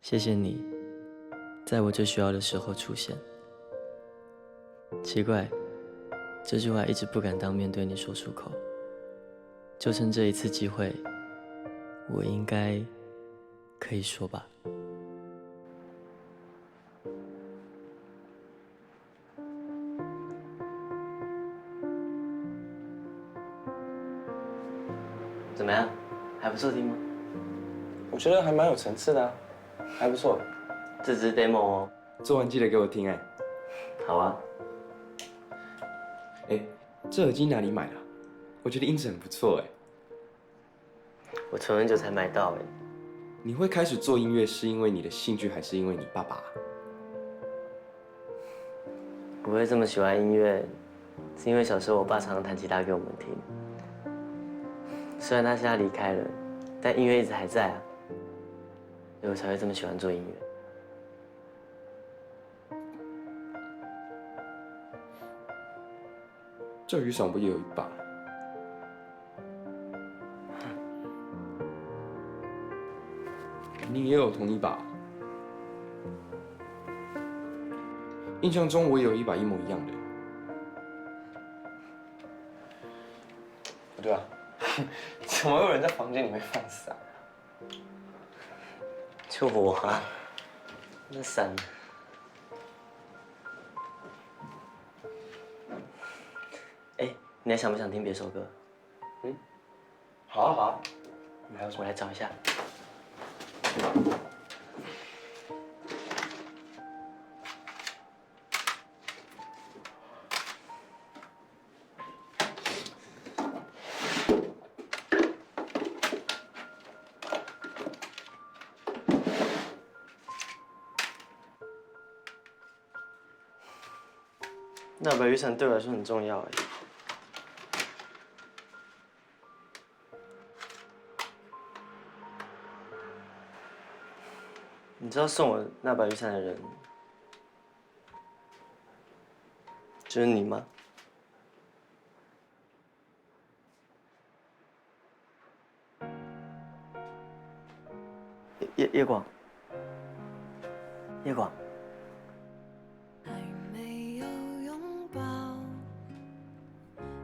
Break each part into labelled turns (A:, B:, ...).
A: 谢谢你，在我最需要的时候出现。奇怪，这句话一直不敢当面对你说出口，就趁这一次机会，我应该可以说吧。怎么样？还不错听吗？
B: 我觉得还蛮有层次的啊，还不错。
A: 这只是 demo 哦。
B: 做完记得给我听哎。
A: 好啊。
B: 哎，这耳机哪里买的？我觉得音质很不错哎。
A: 我存很久才买到哎。
B: 你会开始做音乐是因为你的兴趣，还是因为你爸爸？
A: 我会这么喜欢音乐，是因为小时候我爸常常弹吉他给我们听。虽然他现在离开了，但音乐一直还在啊，所以我才会这么喜欢做音乐。
B: 这雨伞不也有一把？你也有同一把？印象中我也有一把一模一样的。不对啊，怎么有人在房间里面放伞？
A: 就我啊，那伞。哎，你还想不想听别首歌？
B: 嗯，好啊好啊。
A: 我来找一下。那把雨伞对我来说很重要哎。你知道送我那把雨伞的人就是你吗？叶广，叶广。
C: 还没有拥抱，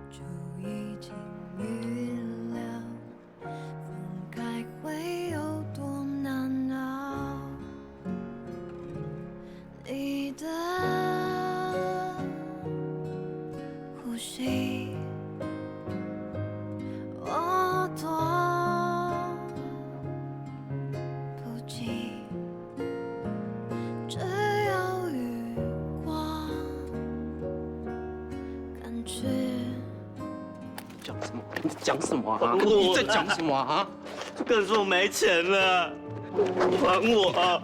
C: 就已经预料分开会有多难熬。你的呼吸，我躲不及。只有余光，感觉。
D: 讲什么？你讲什么啊？你在讲什么啊？
A: 可是我没钱了，还我！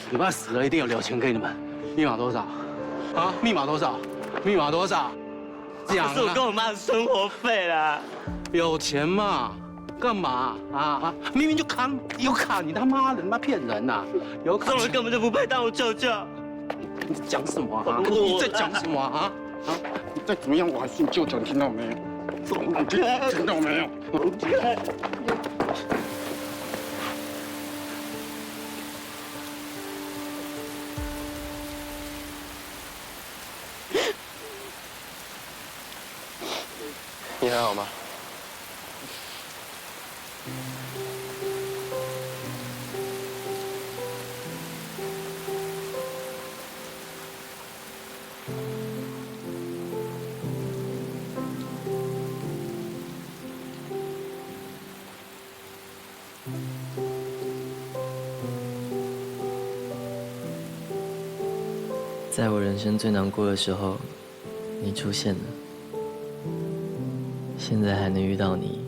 D: 你爸死了，一定有留钱给你们。密码多少？啊？密码多少？密码多少？讲啊！
A: 是我跟我妈的生活费啦。
D: 有钱嘛？干嘛啊？明明就卡有卡，你他妈的，你妈骗人呐！有卡，
A: 这种人根本就不配当我舅舅。
D: 你讲什么啊？你在讲什么啊？啊！你再怎么样，我还是你舅舅，你听到没有？听到没有？
B: 你还好吗？
A: 在我人生最难过的时候，你出现了。现在还能遇到你，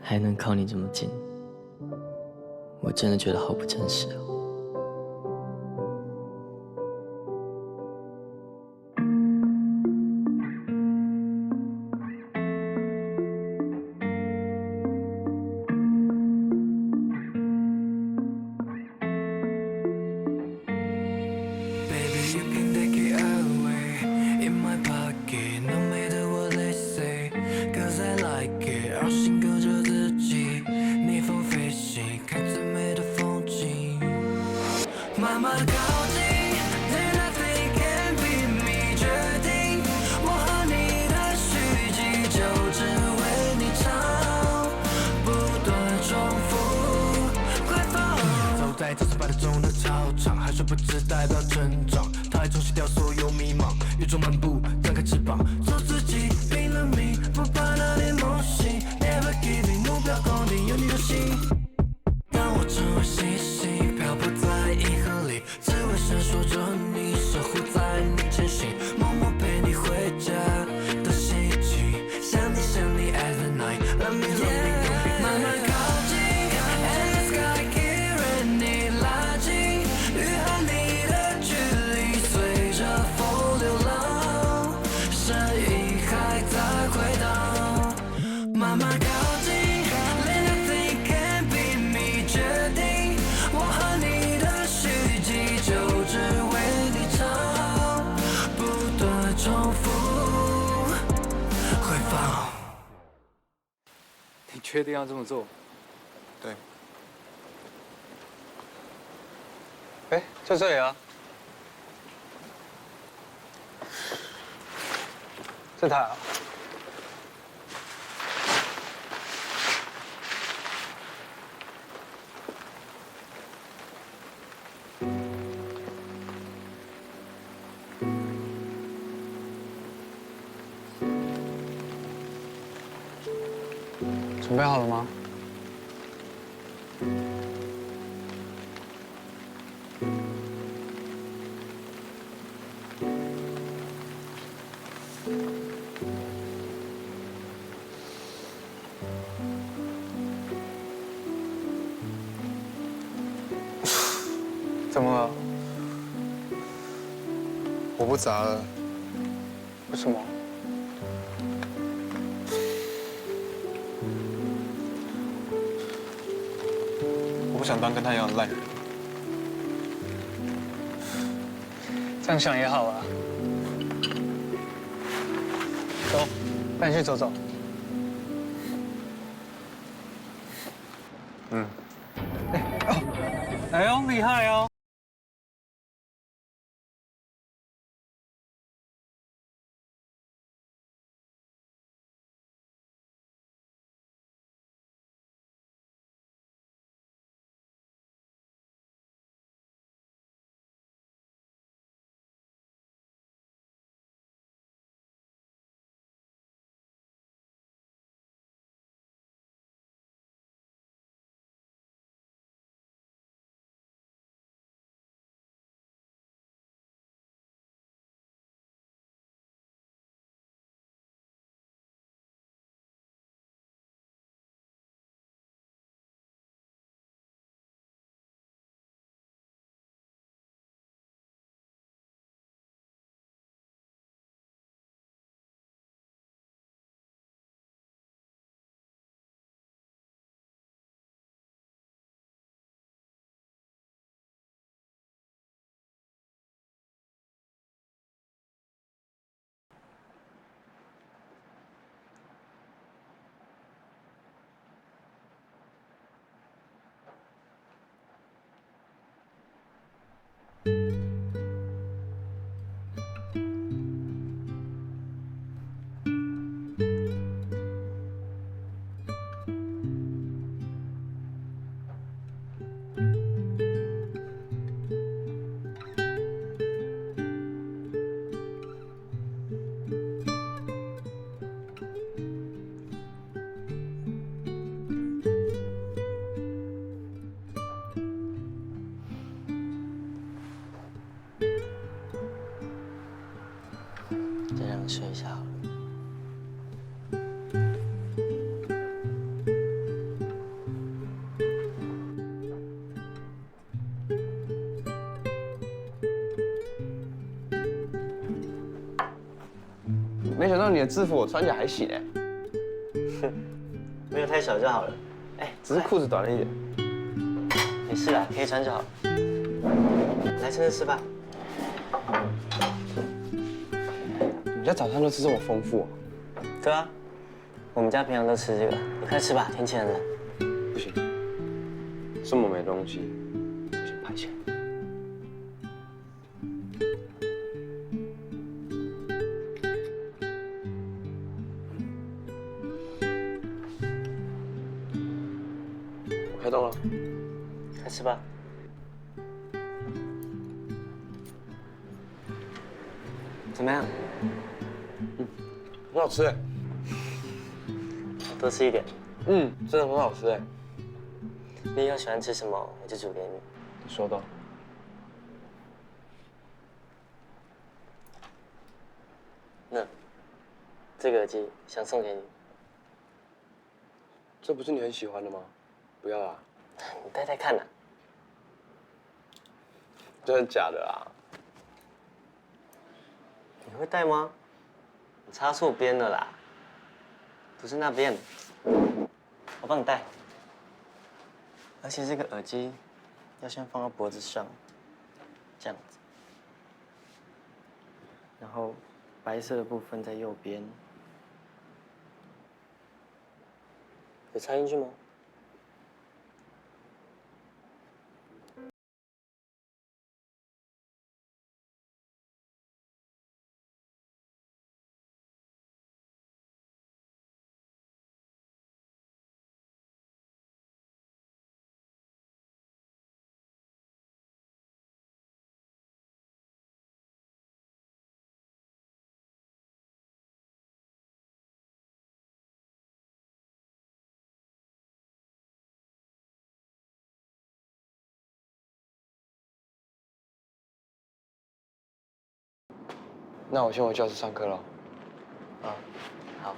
A: 还能靠你这么近，我真的觉得好不真实哦。
C: 绕心隔着自己，逆风飞行，看最美的风景。慢慢靠近。Then nothing can be me 决定，我和你的续集就只为你唱，不断重复，快放。走在这次8点钟的操场，还说不知代表成长，它冲洗掉所有迷茫，宇宙漫步，张开翅膀，做自己，拼了命，不怕那点梦醒 ，Never giving， 目标固定，有你的心。当我成为星星，漂泊在银河里，只为闪烁着你，守护在你前行，默默陪你回家的心情，想你 as the night，Let me love you， 慢慢靠近 ，And the sky keep 任你拉近，雨和你的距离随着风流浪，声音还在回荡，慢慢靠近。
E: 你确定要这么做？
D: 对。
E: 哎，就这里啊。这台啊。准备好了吗？怎么了？
D: 我不砸了。
E: 为什么？
D: 我不想当跟他一样的烂人。
E: 这样想也好啊。走，带你去走走。
D: 嗯。
E: 哎呦，厉害哦！
A: 再让你睡一下好了。
B: 没想到你的制服我穿起来还行哎。
A: 哼，没有太小就好了。哎，
B: 只是裤子短了一点。
A: 没事啦，可以穿就好。来，趁热吃吧。
B: 你家早餐都吃这么丰富啊？
A: 对啊，我们家平常都吃这个。你快吃吧，天气很冷。
B: 不行，这么没东西，不行，拍起来。
A: 来吃吧。怎么样？
B: 很好吃哎。
A: 多吃一点。
B: 真的很好吃哎。
A: 你以后喜欢吃什么，我就煮给你。
B: 收到。
A: 那这个耳机想送给你，
B: 这不是你很喜欢的吗？不要啦。
A: 你戴戴看呐。
B: 真的假的啊？
A: 你会戴吗？你插错边了啦，不是那边。我帮你戴。而且这个耳机要先放到脖子上，这样子。然后白色的部分在右边。有插进去吗？
B: 那我先回教室上课了。
A: 啊，好。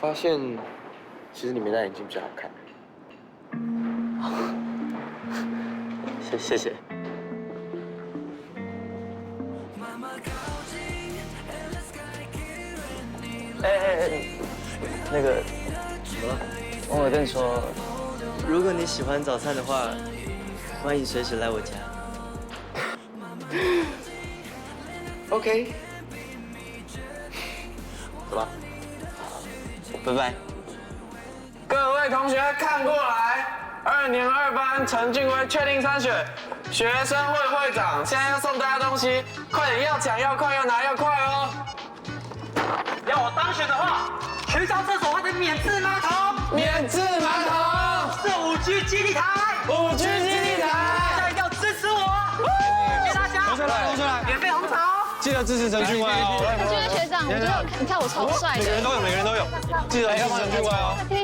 B: 发现其实你没戴眼镜比较好看。
A: 谢谢。那个，王伟正说，如果你喜欢早餐的话，欢迎随时来我家。
B: OK。走吧。
A: 拜拜。
F: 各位同学看过来，2年2班陈俊威确定参选学生会会长，现在要送大家东西，快点，要抢要快，要拿要快哦！要我当选的话，学校厕所会得免治马桶，免治马桶，是5G 基地台，5G 基地台，大家一定要支持我，谢谢大家，
D: 同学来，
F: 免费红茶哦。
D: 记得支持陈俊威哦。
G: 陈俊威学长，我觉得你看我超帅的。
D: 每个人都有，记得支持陈俊威哦。谢，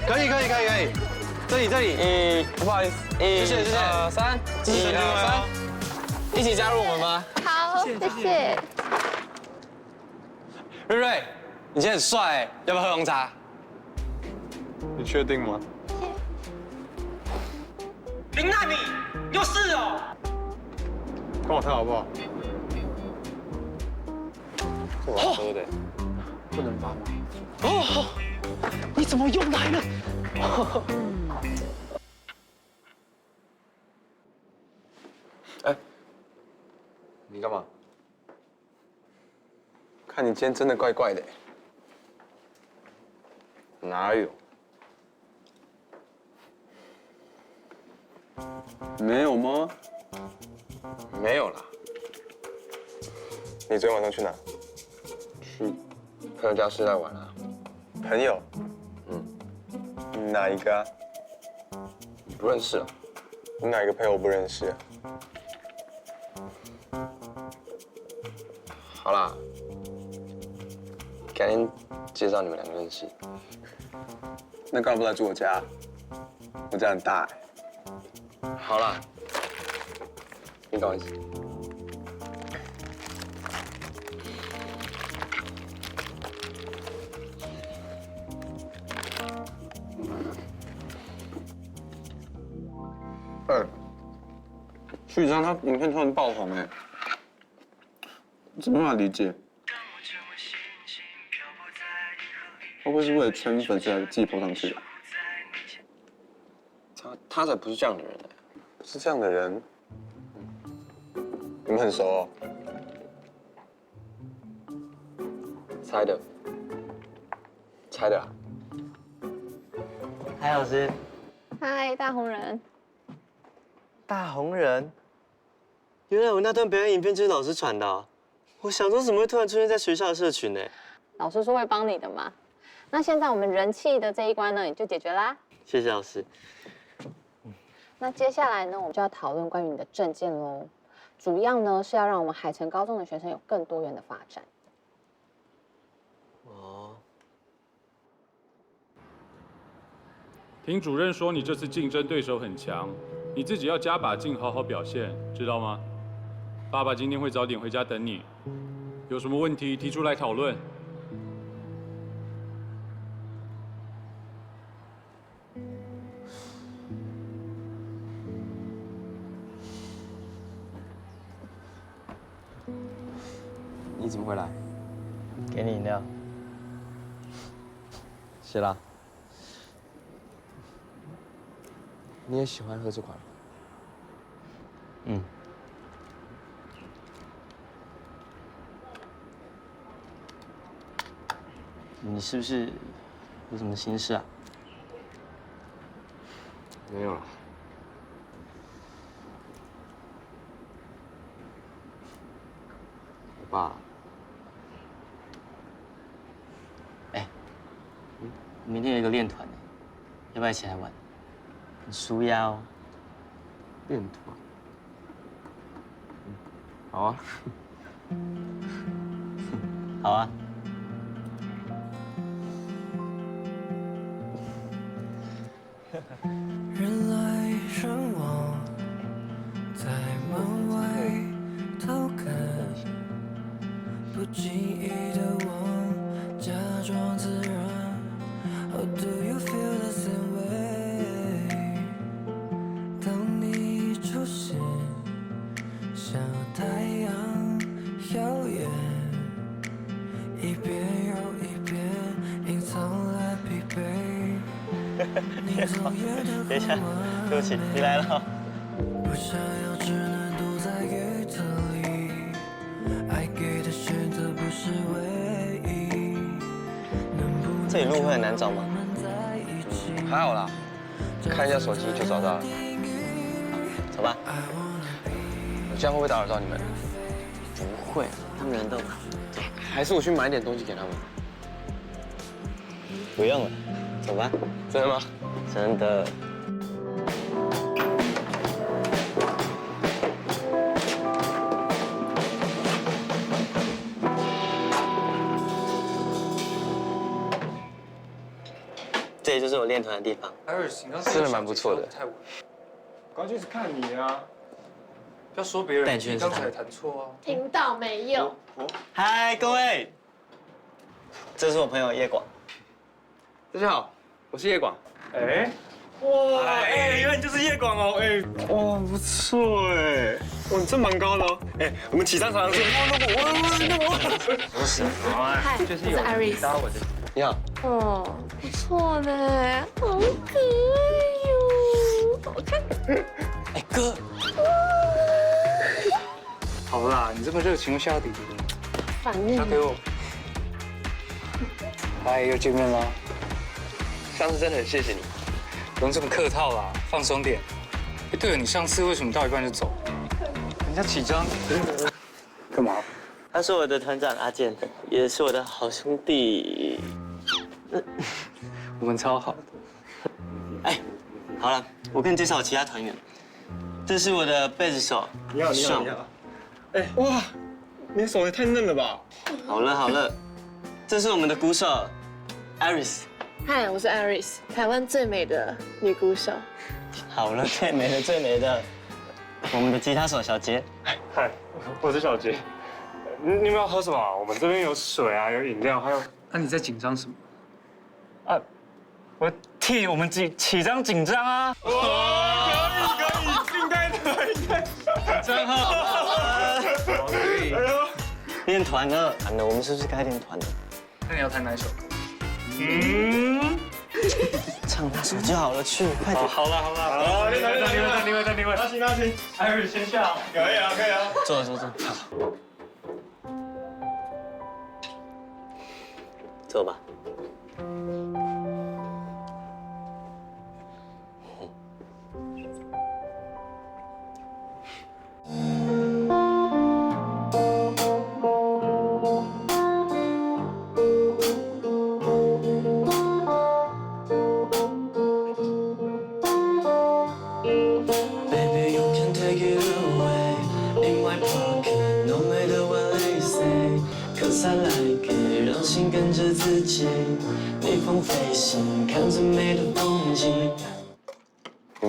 D: 可以。这里，不好意思，谢谢，3，支持陈俊威哦。一起加入我们吗？
G: 好，谢谢。
D: 瑞瑞，你今天很帅哎，要不要喝红茶？你确定吗？
F: 林奈米，有事哦。
D: 跟我跳好不好？是我喝的，不能发吗？
F: 哦，你怎么又来了？
B: 哎，你干嘛？
D: 看你今天真的怪怪的。
B: 哪有？
D: 没有吗？
B: 没有啦。
D: 你昨天晚上去哪？
B: 去朋友家吃来玩啊。
D: 朋友。哪一个啊？
B: 你不认识啊？
D: 你哪一个朋友我不认识啊？
B: 好啦，改天介绍你们2个认识。
D: 那干嘛不来住我家？我家很大哎。
B: 好啦，你搞意思。
D: 徐章他影片突然爆红哎，怎么办法理解？会不会是为了圈粉丝才自己 po 上去的？
B: 他才不是这样的人呢。
D: 是这样的人，你们很熟哦？
B: 猜的啊。
A: 嗨，老师。
G: 嗨，大红人。
A: 大红人。原来我那段表演影片就是老师传的啊。我想说怎么会突然出现在学校的社群呢？
G: 老师说会帮你的嘛。那现在我们人气的这一关呢，也就解决啦。
A: 谢谢老师。
G: 那接下来呢，我们就要讨论关于你的证件喽。主要呢是要让我们海城高中的学生有更多元的发展。
A: 哦，
H: 听主任说你这次竞争对手很强，你自己要加把劲，好好表现，知道吗？爸爸今天会早点回家等你，有什么问题提出来讨论。
B: 你怎么会来？
A: 给你饮料。
B: 谢啦。你也喜欢喝这款？
A: 嗯。你是不是有什么心事啊？
B: 没有了。我爸。
A: 明天有一个练团，要不要一起来玩？很舒压哦。
B: 练团。好啊。
A: 好啊。
C: 人来人往，在门外偷看，不经意的望，假装自然。How do you feel the same way？ 当你出现，像太阳耀眼，一遍又一遍，隐藏了疲惫。
A: 等一下，对不起，你来了。
C: 不想要，只能躲在雨特里。爱给的选择不是唯一。
A: 这里路会很难找吗？
B: 还好啦，看一下手机就找到了。
A: 走吧。
B: 我这样会不会打扰到你们？
A: 不会，他们人都
B: 还是我去买点东西给他们？
A: 不用了，走吧。
B: 真的吗？
A: 真的。这里就是我练团的地方。
B: 真的蛮不错的。
E: 刚就是看你啊，不要说别人，你刚才弹错啊。
G: 听到没有？
A: 嗨，各位，这是我朋友叶广。
B: 大家好，我是叶广。
E: 哎，哇，哎，原来你就是叶广哦，哎，哇，不错哎，哇，你这蛮高的哦，哎，我们起上场的时候，
B: 不是，
G: 嗨，就是有 Iris。
B: 你好。
G: 哦，不错呢，好可爱哟，好看。
A: 哎，哥。
E: 好啦，你这么热情又下底，
G: 反应。
E: 拿给我。嗨，又见面了。
B: 上次真的很谢谢你。
E: 不用这么客套啦，放松点。哎，对了，你上次为什么到一半就走？人家起张。干嘛？
A: 他是我的团长阿健，也是我的好兄弟。
E: 我们超好的。
A: 哎，好了，我跟你介绍其他团员。这是我的贝斯手，
E: 你好，你好，你好。哎，哇，你的手也太嫩了吧！
A: 好了好了，这是我们的鼓手 Iris。
I: 嗨，我是 Iris， 台湾最美的女鼓手。
A: 好了，最美的最美的，我们的吉他手小杰。
E: 嗨，我是小杰。你们要喝什么？我们这边有水啊，有饮料，还有……那你在紧张什么？啊，我替我们起张紧张啊！哇，可以，应该的，应该。真好。可以。
A: 练团呢？团的，我们是不是该练团的？
E: 那你要弹哪一首歌？
A: 唱那首就好了，去，快点。
E: 好了，好，你们，拿行，艾瑞先下。可以啊。
A: 坐。坐吧。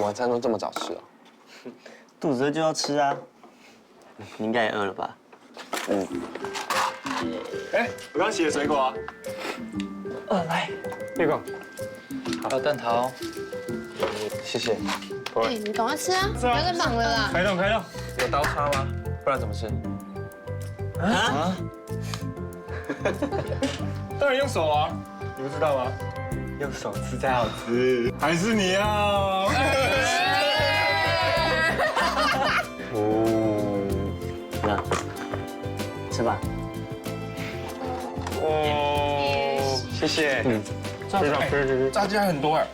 F: 晚餐都这么早吃哦？
A: 肚子饿就要吃啊。你应该也饿了吧？
E: 哎，我刚洗的水果啊。
D: 来，
E: 那个，
D: 还有蛋挞哦。
F: 谢谢。
G: 哎，你赶快吃啊，不要再忙了啦。
E: 开动开动。
F: 有刀叉吗？不然怎么吃？
A: 啊？
E: 当然用手啊，你不知道吗？
A: 用手吃才好吃。
E: 还是你要？
A: 那吃吧。
F: 哦，谢谢。
D: 炸鸡还很多哎。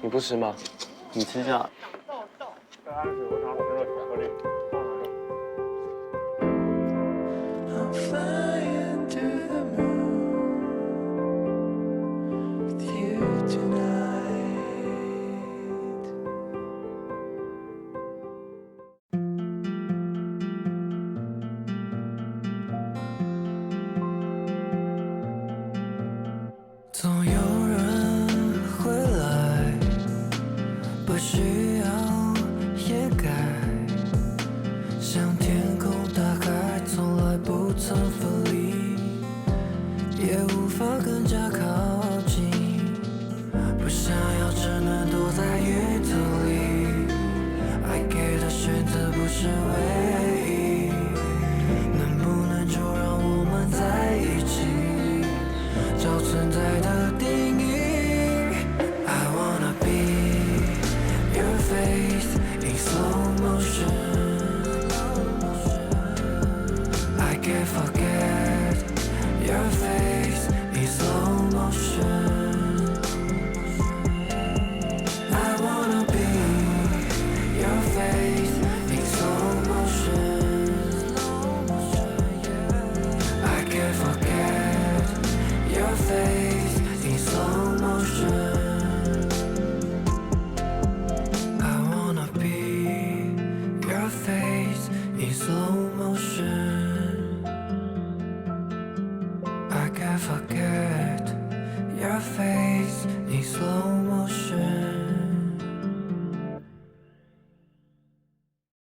F: 你不吃吗？
A: 你吃就好。
C: I'm flying to the moon with you tonight. 总有人会来，不需要掩盖。 向天空大海，从来不曾分离，也无法更加靠近。不想要，只能躲在月子里。爱给的选择不是唯